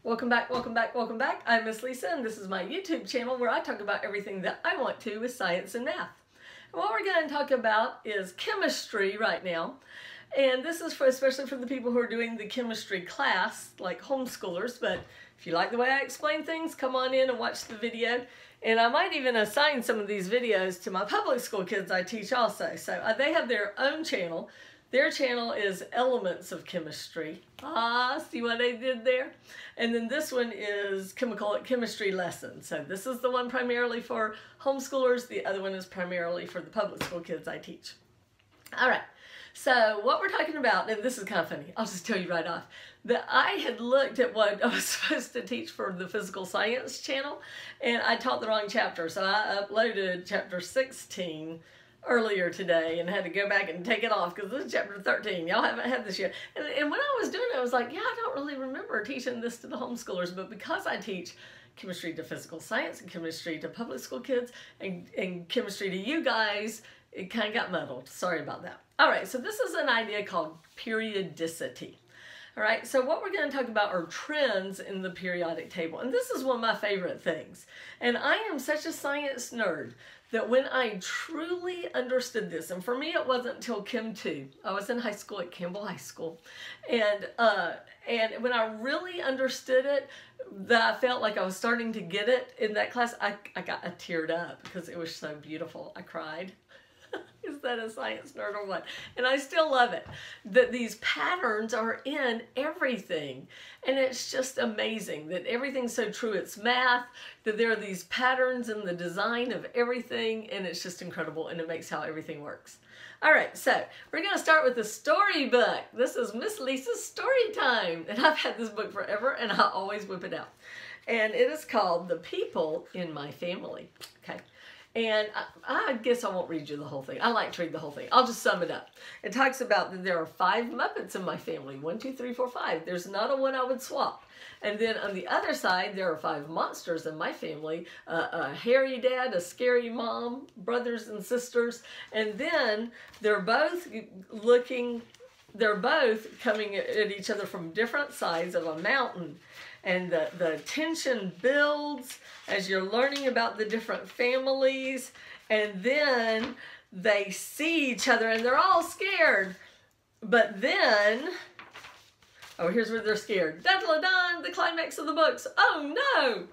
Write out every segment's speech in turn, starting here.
Welcome back, welcome back, welcome back. I'm Miss Lisa, and this is my YouTube channel where I talk about everything that I want to with science and math. And what we're going to talk about is chemistry right now. And this is especially for the people who are doing the chemistry class, like homeschoolers. But if you like the way I explain things, come on in and watch the video. And I might even assign some of these videos to my public school kids I teach also. So they have their own channel. Their channel is Elements of Chemistry. See what I did there? And then this one is Chemistry Lessons. So this is the one primarily for homeschoolers. The other one is primarily for the public school kids I teach. All right. So what we're talking about, and this is kind of funny, I'll just tell you right off, that I had looked at what I was supposed to teach for the physical science channel, and I taught the wrong chapter. So I uploaded chapter 16 earlier today and had to go back and take it off because this is chapter 13. Y'all haven't had this yet. And when I was doing it, I was like, yeah, I don't really remember teaching this to the homeschoolers, but because I teach chemistry to physical science and chemistry to public school kids and chemistry to you guys, it kind of got muddled. Sorry about that. All right, so this is an idea called periodicity. All right, so what we're going to talk about are trends in the periodic table. And this is one of my favorite things. And I am such a science nerd that when I truly understood this, and for me it wasn't until Chem 2. I was in high school at Campbell High School. And when I really understood it, that I felt like I was starting to get it in that class, I teared up because it was so beautiful. I cried. Is that a science nerd or what? And I still love it, that these patterns are in everything. And it's just amazing that everything's so true. It's math, that there are these patterns in the design of everything, and it's just incredible, and it makes how everything works. All right, so we're going to start with the storybook. This is Miss Lisa's story time, and I've had this book forever, and I always whip it out. And it is called The People in My Family. Okay. And I guess I won't read you the whole thing. I like to read the whole thing. I'll just sum it up. It talks about that there are 5 Muppets in my family. 1, 2, 3, 4, 5. There's not a one I would swap. And then on the other side, there are 5 monsters in my family. A hairy dad, a scary mom, brothers and sisters. And then they're both coming at each other from different sides of a mountain. And the tension builds as you're learning about the different families. And then they see each other and they're all scared. But then, oh, here's where they're scared. Da-da-da-da, the climax of the books. Oh no,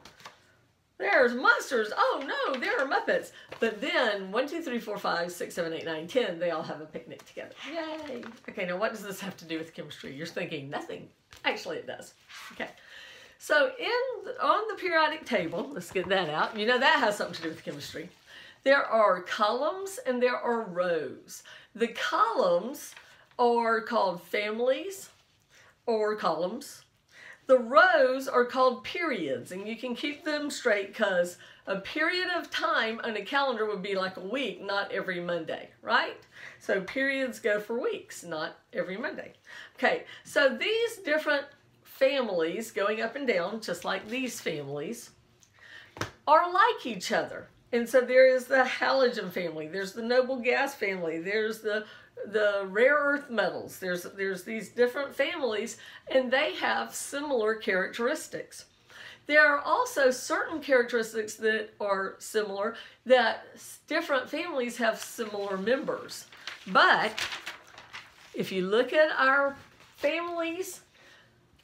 there's monsters. Oh no, there are Muppets. But then 1, 2, 3, 4, 5, 6, 7, 8, 9, 10, they all have a picnic together. Yay. Okay, now what does this have to do with chemistry? You're thinking nothing. Actually, it does. Okay. So on the periodic table, let's get that out. You know that has something to do with chemistry. There are columns and there are rows. The columns are called families or columns. The rows are called periods, and you can keep them straight because a period of time on a calendar would be like a week, not every Monday, right? So periods go for weeks, not every Monday. Okay, so these different families going up and down, just like these families, are like each other. And so there is the halogen family, there's the noble gas family, there's the rare earth metals, there's these different families, and they have similar characteristics. There are also certain characteristics that are similar, that different families have similar members. But if you look at our families,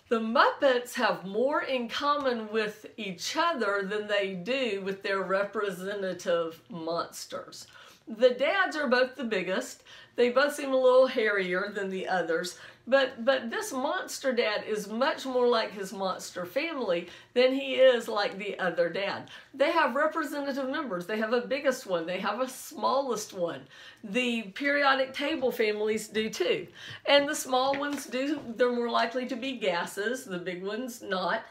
the Muppets have more in common with each other than they do with their representative monsters. The dads are both the biggest. They both seem a little hairier than the others. But this monster dad is much more like his monster family than he is like the other dad. They have representative members. They have a biggest one. They have a smallest one. The periodic table families do too. And the small ones do, they're more likely to be gases. The big ones not.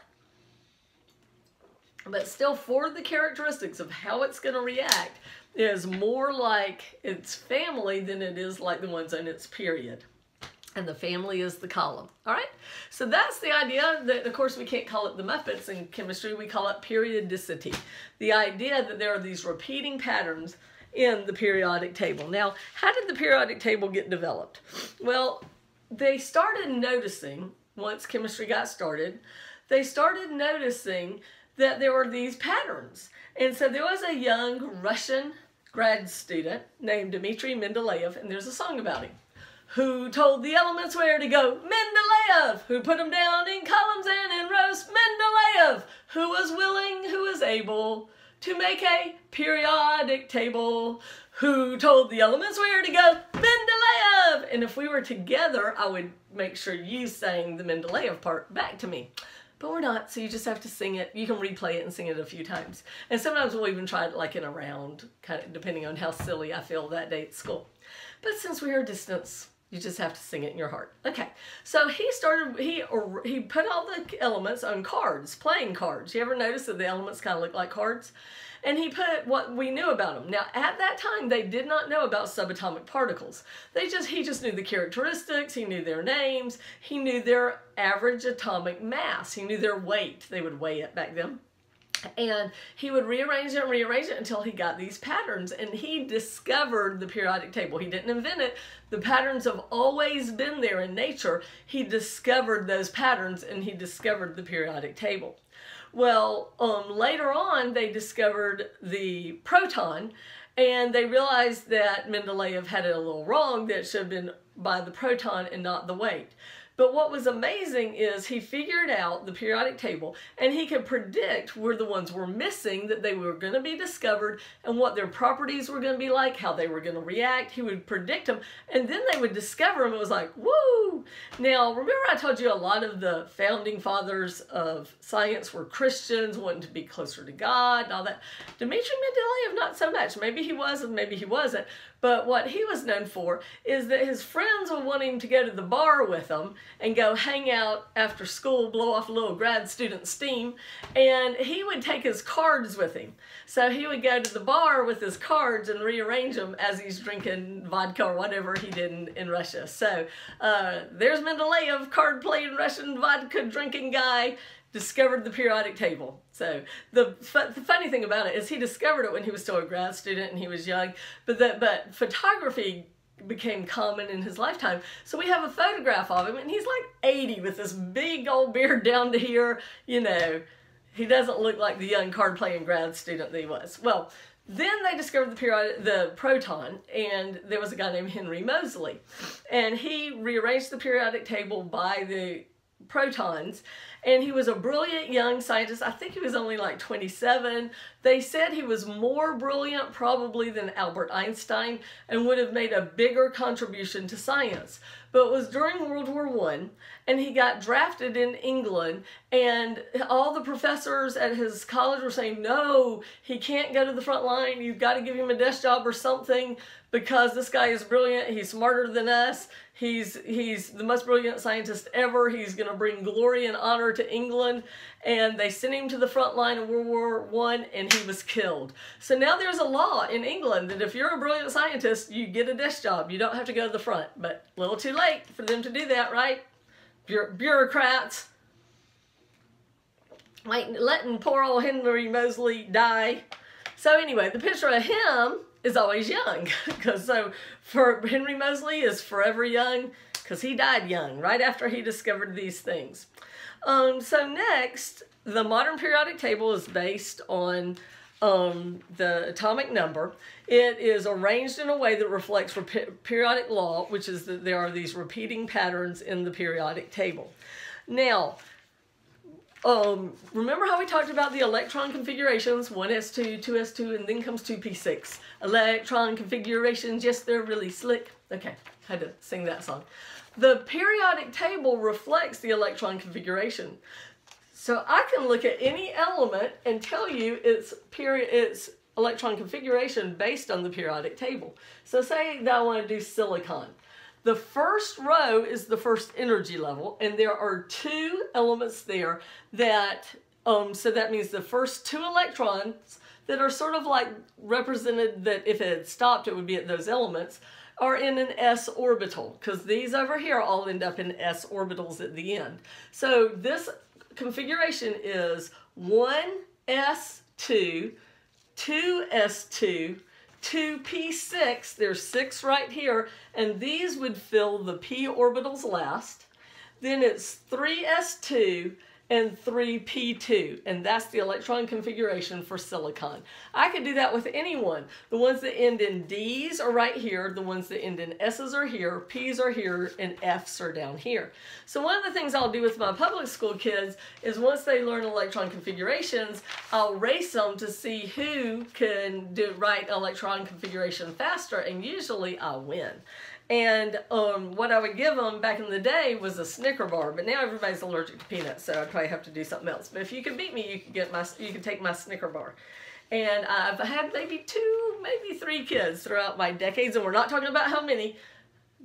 But still, for the characteristics of how it's going to react, is more like its family than it is like the ones in its period. And the family is the column. All right? So that's the idea that, of course, we can't call it the Muppets in chemistry. We call it periodicity. The idea that there are these repeating patterns in the periodic table. Now, how did the periodic table get developed? Well, they started noticing, once chemistry got started, they started noticing that there were these patterns. And so there was a young Russian grad student named Dmitry Mendeleev, and there's a song about him. Who told the elements where to go? Mendeleev. Who put them down in columns and in rows? Mendeleev. Who was willing, who was able to make a periodic table? Who told the elements where to go? Mendeleev. And if we were together, I would make sure you sang the Mendeleev part back to me. But we're not, so you just have to sing it. You can replay it and sing it a few times. And sometimes we'll even try it like in a round, kind of depending on how silly I feel that day at school. But since we are distance, you just have to sing it in your heart. Okay, so he put all the elements on cards, playing cards. You ever notice that the elements kind of look like cards? And he put what we knew about them. Now, at that time, they did not know about subatomic particles. He just knew the characteristics, he knew their names, he knew their average atomic mass, he knew their weight. They would weigh it back then. And he would rearrange it until he got these patterns, and he discovered the periodic table. He didn't invent it. The patterns have always been there in nature. He discovered those patterns, and he discovered the periodic table. Well, later on, they discovered the proton, and they realized that Mendeleev had it a little wrong, that it should have been by the proton and not the weight. But what was amazing is he figured out the periodic table, and he could predict where the ones were missing, that they were going to be discovered, and what their properties were going to be like, how they were going to react. He would predict them, and then they would discover them. It was like, woo! Now, remember I told you a lot of the founding fathers of science were Christians, wanting to be closer to God and all that. Dmitry Mendeleev, not so much. Maybe he was and maybe he wasn't. But what he was known for is that his friends would want him to go to the bar with them and go hang out after school, blow off a little grad student steam, and he would take his cards with him. So he would go to the bar with his cards and rearrange them as he's drinking vodka or whatever he did in Russia. So there's Mendeleev, card-playing Russian vodka-drinking guy, discovered the periodic table. So the funny thing about it is he discovered it when he was still a grad student and he was young, but photography became common in his lifetime. So we have a photograph of him, and he's like 80 with this big old beard down to here. You know, he doesn't look like the young card-playing grad student that he was. Well, then they discovered the proton, and there was a guy named Henry Moseley, and he rearranged the periodic table by the protons, and he was a brilliant young scientist. I think he was only like 27. They said he was more brilliant probably than Albert Einstein and would have made a bigger contribution to science. But it was during World War I, and he got drafted in England, and all the professors at his college were saying, no, he can't go to the front line. You've got to give him a desk job or something, because this guy is brilliant. He's smarter than us. He's the most brilliant scientist ever. He's going to bring glory and honor to England. And they sent him to the front line of World War I, and he was killed. So now there's a law in England that if you're a brilliant scientist, you get a desk job. You don't have to go to the front. But a little too late for them to do that, right? Bureaucrats. Letting poor old Henry Moseley die. So anyway, the picture of him is always young, because so for Henry Moseley is forever young, because he died young right after he discovered these things. So next, the modern periodic table is based on the atomic number. It is arranged in a way that reflects periodic law, which is that there are these repeating patterns in the periodic table. Now, remember how we talked about the electron configurations, 1s2, 2s2, and then comes 2p6. Electron configurations, yes, they're really slick. Okay, had to sing that song. The periodic table reflects the electron configuration. So I can look at any element and tell you its electron configuration based on the periodic table. So say that I want to do silicon. The first row is the first energy level, and there are two elements there that, so that means the first two electrons that are sort of like represented, that if it had stopped, it would be at those elements, are in an s orbital, because these over here all end up in s orbitals at the end. So this configuration is 1s2, 2s2, 2p6, there's 6 right here, and these would fill the p orbitals last. Then it's 3s2, and 3p2, and that's the electron configuration for silicon. I could do that with any one. The ones that end in D's are right here, the ones that end in S's are here, P's are here, and F's are down here. So one of the things I'll do with my public school kids is once they learn electron configurations, I'll race them to see who can write electron configuration faster, and usually I win. And what I would give them back in the day was a Snicker bar, but now everybody's allergic to peanuts, so I'd probably have to do something else. But if you can beat me, you can take my Snicker bar. And I've had maybe 2, maybe 3 kids throughout my decades, and we're not talking about how many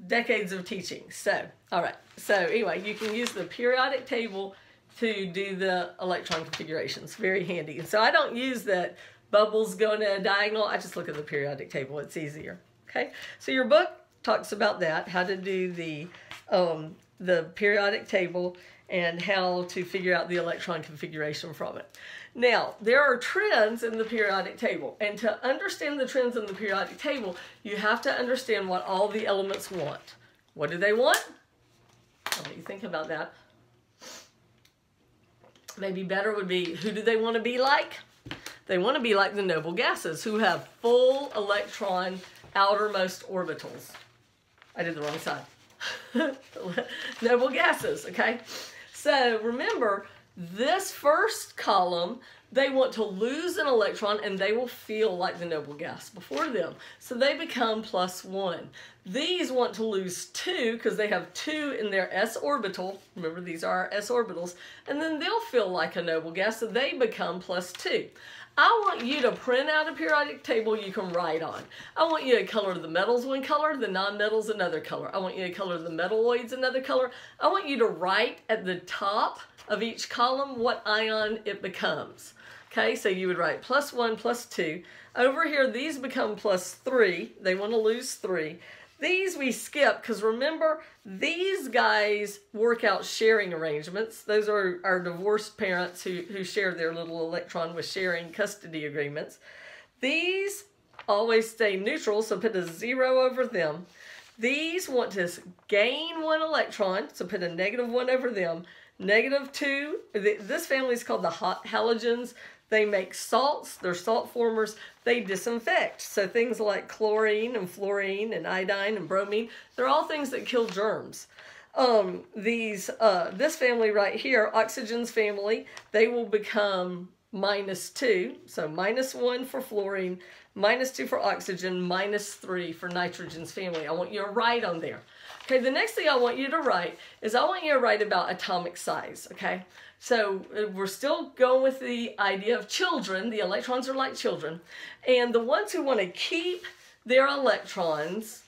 decades of teaching. So, all right. So anyway, you can use the periodic table to do the electron configurations. Very handy. And so I don't use that bubbles going to a diagonal. I just look at the periodic table. It's easier. Okay. So your book talks about that, how to do the periodic table and how to figure out the electron configuration from it. Now, there are trends in the periodic table, and to understand the trends in the periodic table, you have to understand what all the elements want. What do they want? I'll let you think about that. Maybe better would be, who do they want to be like? They want to be like the noble gases, who have full electron outermost orbitals. I did the wrong side. Noble gases, okay? So remember, this first column, they want to lose an electron and they will feel like the noble gas before them. So they become +1. These want to lose 2 because they have 2 in their s orbital. Remember, these are our s orbitals. And then they'll feel like a noble gas, so they become +2. I want you to print out a periodic table you can write on. I want you to color the metals one color, the non-metals another color. I want you to color the metalloids another color. I want you to write at the top of each column what ion it becomes. Okay, so you would write +1, +2. Over here, these become +3. They want to lose 3. These we skip because remember, these guys work out sharing arrangements. Those are our divorced parents who share their little electron with sharing custody agreements. These always stay neutral, so put a 0 over them. These want to gain 1 electron, so put a -1 over them. -2, this family is called the halogens. They make salts, they're salt formers, they disinfect. So things like chlorine and fluorine and iodine and bromine, they're all things that kill germs. This family right here, oxygen's family, they will become -2. So -1 for fluorine, -2 for oxygen, -3 for nitrogen's family. I want you to write on there. Okay, the next thing I want you to write is I want you to write about atomic size, okay? So we're still going with the idea of children. The electrons are like children. And the ones who want to keep their electrons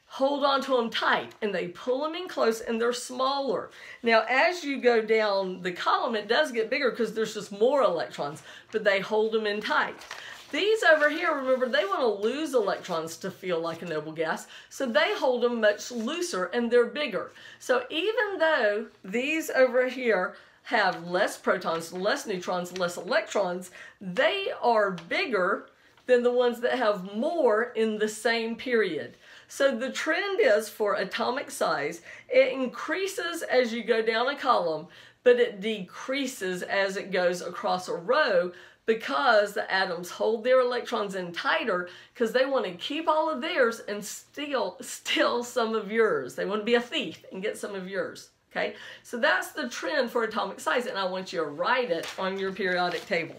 hold on to them tight, and they pull them in close, and they're smaller. Now, as you go down the column, it does get bigger because there's just more electrons, but they hold them in tight. These over here, remember, they want to lose electrons to feel like a noble gas, so they hold them much looser and they're bigger. So even though these over here have less protons, less neutrons, less electrons, they are bigger than the ones that have more in the same period. So the trend is for atomic size, it increases as you go down a column, but it decreases as it goes across a row, because the atoms hold their electrons in tighter because they want to keep all of theirs and steal some of yours. They want to be a thief and get some of yours. Okay, so that's the trend for atomic size, and I want you to write it on your periodic table.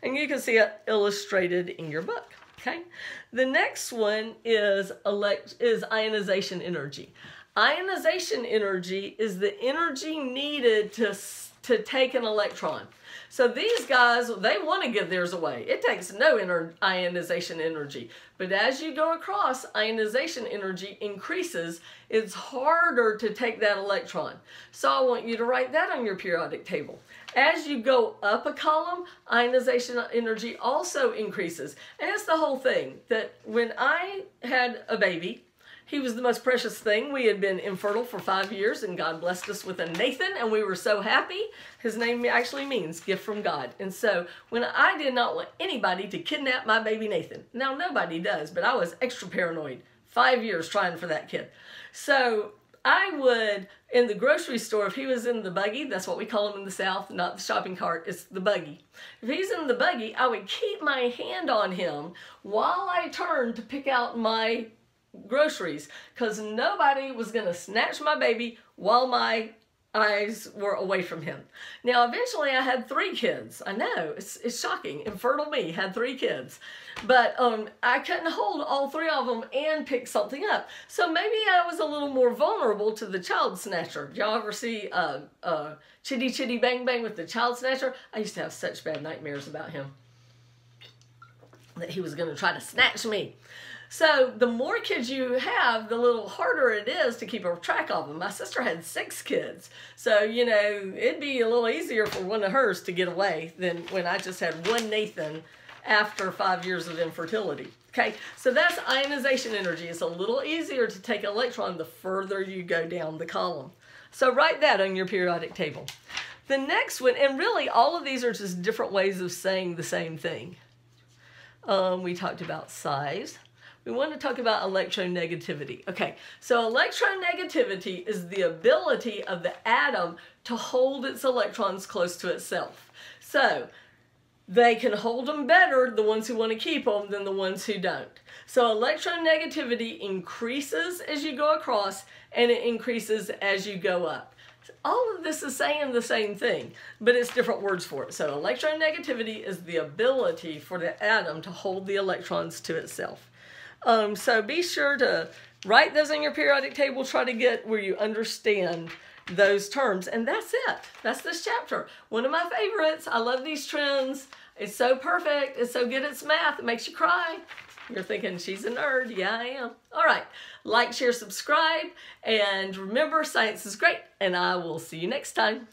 And you can see it illustrated in your book. Okay, the next one is ionization energy. Ionization energy is the energy needed to take an electron. So these guys, they want to give theirs away. It takes no ionization energy. But as you go across, ionization energy increases. It's harder to take that electron. So I want you to write that on your periodic table. As you go up a column, ionization energy also increases. And it's the whole thing that when I had a baby, he was the most precious thing. We had been infertile for 5 years, and God blessed us with a Nathan, and we were so happy. His name actually means gift from God. And so when I did not want anybody to kidnap my baby Nathan. Now, nobody does, but I was extra paranoid. 5 years trying for that kid. So I would in the grocery store, if he was in the buggy, that's what we call him in the South, not the shopping cart, it's the buggy. If he's in the buggy, I would keep my hand on him while I turned to pick out my groceries, because nobody was going to snatch my baby while my eyes were away from him. Now, eventually I had 3 kids. I know, it's shocking. Infertile me had 3 kids. But I couldn't hold all 3 of them and pick something up. So maybe I was a little more vulnerable to the child snatcher. Did y'all ever see Chitty Chitty Bang Bang with the child snatcher? I used to have such bad nightmares about him, that he was going to try to snatch me. So the more kids you have, the little harder it is to keep a track of them. My sister had 6 kids. So, you know, it'd be a little easier for one of hers to get away than when I just had one Nathan after 5 years of infertility. Okay, so that's ionization energy. It's a little easier to take an electron the further you go down the column. So write that on your periodic table. The next one, and really all of these are just different ways of saying the same thing. We talked about size. We want to talk about electronegativity. Okay, so electronegativity is the ability of the atom to hold its electrons close to itself. So they can hold them better, the ones who want to keep them, than the ones who don't. So electronegativity increases as you go across, and it increases as you go up. All of this is saying the same thing, but it's different words for it. So electronegativity is the ability for the atom to hold the electrons to itself. So be sure to write those on your periodic table. Try to get where you understand those terms. And that's it. That's this chapter. One of my favorites. I love these trends. It's so perfect. It's so good at math. It makes you cry. You're thinking, she's a nerd. Yeah, I am. All right. Like, share, subscribe. And remember, science is great. And I will see you next time.